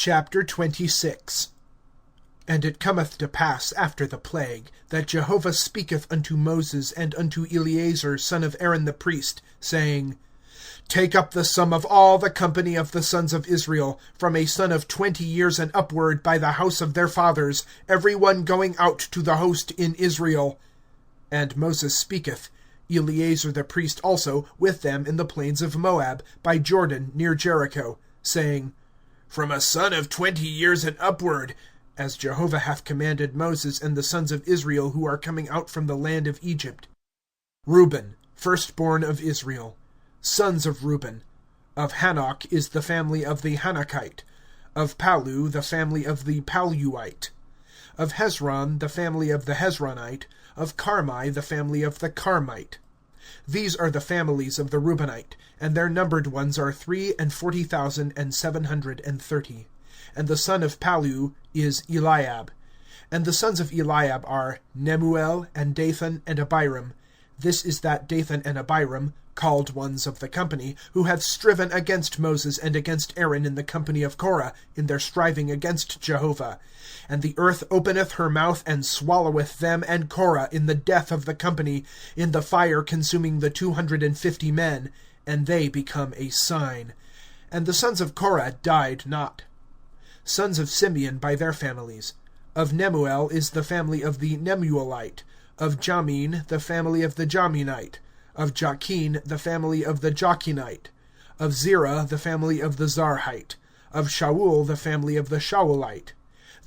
26. And it cometh to pass after the plague, that Jehovah speaketh unto Moses and unto Eleazar son of Aaron the priest, saying, Take up the sum of all the company of the sons of Israel, from a son of 20 years and upward, by the house of their fathers, every one going out to the host in Israel. And Moses speaketh, Eleazar the priest also, with them in the plains of Moab, by Jordan near Jericho, saying, From a son of 20 years and upward, as Jehovah hath commanded Moses and the sons of Israel who are coming out from the land of Egypt. Reuben, firstborn of Israel. Sons of Reuben. Of Hanok is the family of the Hanokite. Of Palu, the family of the Paluite. Of Hezron, the family of the Hezronite. Of Carmi, the family of the Carmite. These are the families of the Reubenite, and their numbered ones are 40,730. And the son of Palu is Eliab. And the sons of Eliab are Nemuel, and Dathan, and Abiram. This is that Dathan and Abiram, called ones of the company, who have striven against Moses and against Aaron in the company of Korah, in their striving against Jehovah. And the earth openeth her mouth, and swalloweth them and Korah in the death of the company, in the fire consuming the 250 men, and they become a sign. And the sons of Korah died not. Sons of Simeon by their families. Of Nemuel is the family of the Nemuelite. Of Jamin, the family of the Jaminite. Of Jachin, the family of the Jachinite. Of Zerah, the family of the Zarhite. Of Shaul, the family of the Shaulite.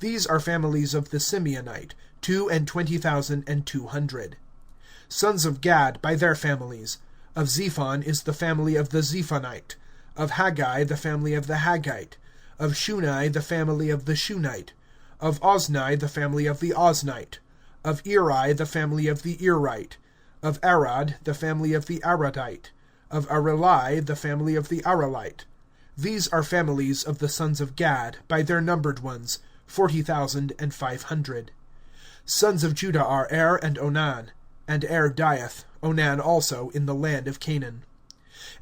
These are families of the Simeonite, 22,200. Sons of Gad by their families. Of Zephon is the family of the Zephonite. Of Haggai, the family of the Haggite. Of Shunai, the family of the Shunite. Of Ozni, the family of the Oznite. Of Eri, the family of the Erite. Of Arad, the family of the Aradite. Of Arelai, the family of the Arelite. These are families of the sons of Gad, by their numbered ones, 40,500. Sons of Judah are Er and Onan. And Er dieth, Onan also, in the land of Canaan.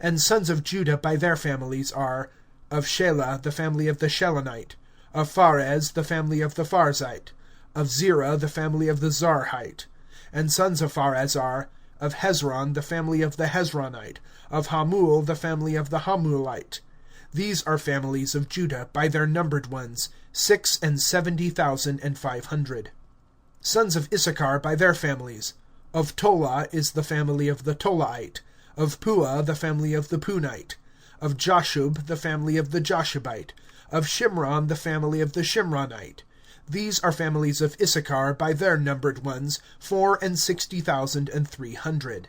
And sons of Judah by their families are, of Shelah, the family of the Shelonite. Of Pharez, the family of the Pharzite. Of Zerah, the family of the Zarhite. And sons of Pharez are, of Hezron, the family of the Hezronite. Of Hamul, the family of the Hamulite. These are families of Judah, by their numbered ones, 76,500. Sons of Issachar by their families. Of Tola is the family of the Tolaite. Of Puah, the family of the Punite. Of Jashub, the family of the Jashubite. Of Shimron, the family of the Shimronite. These are families of Issachar by their numbered ones, 64,300.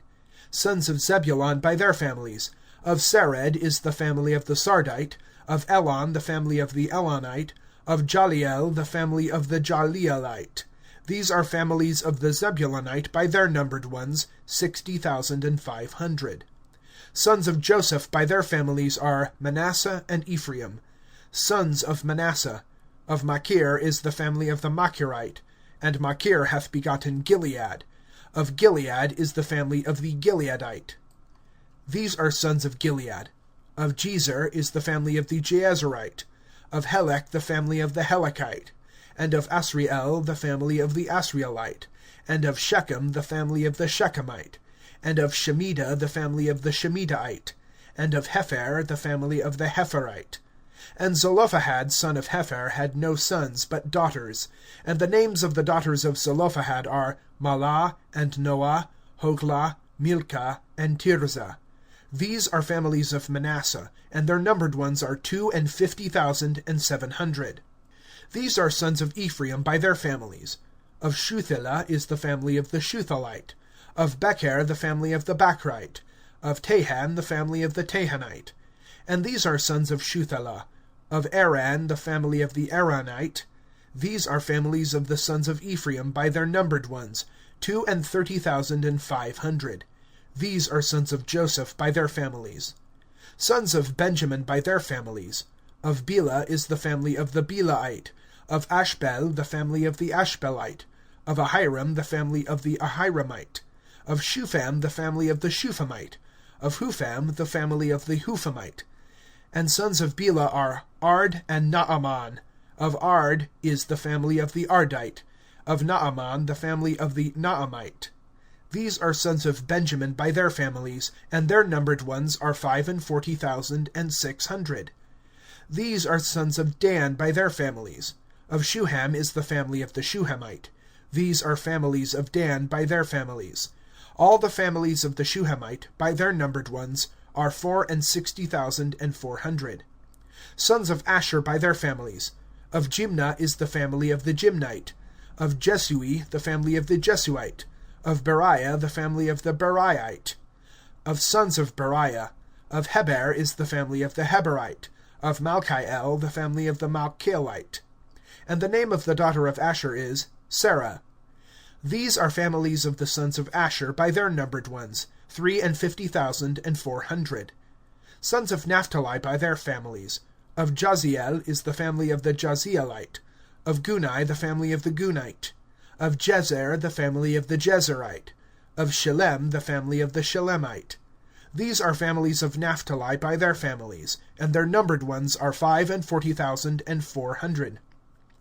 Sons of Zebulun by their families. Of Sered is the family of the Sardite. Of Elon, the family of the Elonite. Of Jaliel, the family of the Jalielite. These are families of the Zebulunite by their numbered ones, 60,500. Sons of Joseph by their families are Manasseh and Ephraim. Sons of Manasseh. Of Machir is the family of the Machirite. And Machir hath begotten Gilead. Of Gilead is the family of the Gileadite. These are sons of Gilead. Of Jezer is the family of the Jezerite. Of Helek the family of the Helekite. And of Asriel the family of the Asrielite. And of Shechem the family of the Shechemite. And of Shemida the family of the Shemidaite. And of Hepher the family of the Hepherite. And Zelophehad son of Hepher had no sons, but daughters. And the names of the daughters of Zelophehad are Mahlah, and Noah, Hoglah, Milcah, and Tirzah. These are families of Manasseh, and their numbered ones are 52,700. These are sons of Ephraim by their families. Of Shuthelah is the family of the Shuthelite. Of Becher the family of the Bachrite. Of Tahan the family of the Tahanite. And these are sons of Shuthelah. Of Aran the family of the Aranite. These are families of the sons of Ephraim by their numbered ones, 32,500. These are sons of Joseph by their families. Sons of Benjamin by their families. Of Bela is the family of the Belaite. Of Ashbel the family of the Ashbelite. Of Ahiram the family of the Ahiramite. Of Shupham the family of the Shuphamite. Of Hupham the family of the Huphamite. And sons of Bela are Ard and Naaman. Of Ard is the family of the Ardite. Of Naaman the family of the Naamite. These are sons of Benjamin by their families, and their numbered ones are 45,600. These are sons of Dan by their families. Of Shuham is the family of the Shuhamite. These are families of Dan by their families. All the families of the Shuhamite, by their numbered ones, are 64,400. Sons of Asher by their families. Of Jimnah is the family of the Jimnite. Of Jesui, the family of the Jesuite. Of Beriah, the family of the Beriite. Of sons of Beriah. Of Heber is the family of the Heberite. Of Malchiel, the family of the Malchielite. And the name of the daughter of Asher is Sarah. These are families of the sons of Asher by their numbered ones, 53,400. Sons of Naphtali by their families. Of Jaziel is the family of the Jazielite. Of Gunai the family of the Gunite. Of Jezer the family of the Jezerite. Of Shillem the family of the Shillemite. These are families of Naphtali by their families, and their numbered ones are 45,400.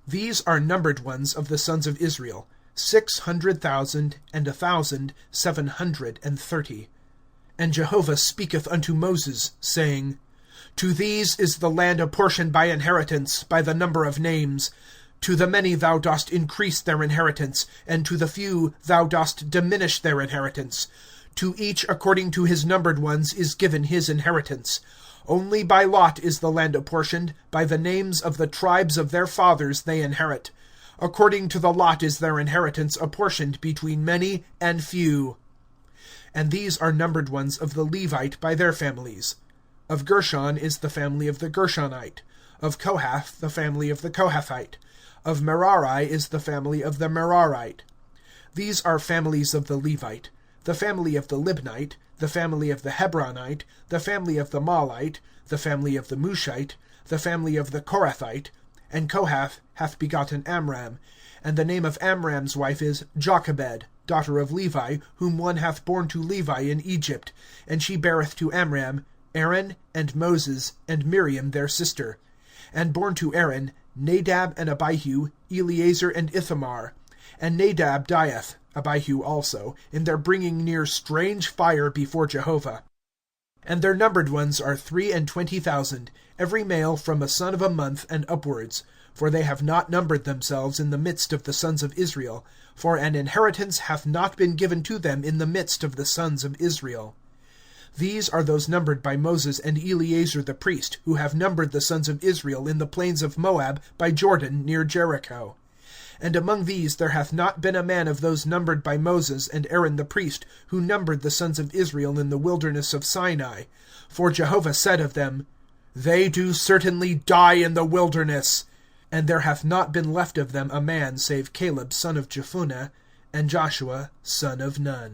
These are numbered ones of the sons of Israel, 600,000 and 1,730. And Jehovah speaketh unto Moses, saying, To these is the land apportioned by inheritance, by the number of names. To the many thou dost increase their inheritance, and to the few thou dost diminish their inheritance. To each according to his numbered ones is given his inheritance. Only by lot is the land apportioned, by the names of the tribes of their fathers they inherit. According to the lot is their inheritance apportioned between many and few. And these are numbered ones of the Levite by their families. Of Gershon is the family of the Gershonite. Of Kohath the family of the Kohathite. Of Merari is the family of the Merarite. These are families of the Levite. The family of the Libnite, the family of the Hebronite, the family of the Malite, the family of the Mushite, the family of the Korathite. And Kohath hath begotten Amram. And the name of Amram's wife is Jochebed, daughter of Levi, whom one hath borne to Levi in Egypt. And she beareth to Amram Aaron, and Moses, and Miriam their sister. And born to Aaron Nadab and Abihu, Eleazar and Ithamar. And Nadab dieth, Abihu also, in their bringing near strange fire before Jehovah. And their numbered ones are 23,000, every male from a son of a month and upwards. For they have not numbered themselves in the midst of the sons of Israel, for an inheritance hath not been given to them in the midst of the sons of Israel. These are those numbered by Moses and Eleazar the priest, who have numbered the sons of Israel in the plains of Moab by Jordan near Jericho. And among these there hath not been a man of those numbered by Moses and Aaron the priest, who numbered the sons of Israel in the wilderness of Sinai. For Jehovah said of them, They do certainly die in the wilderness. And there hath not been left of them a man save Caleb son of Jephunneh, and Joshua son of Nun.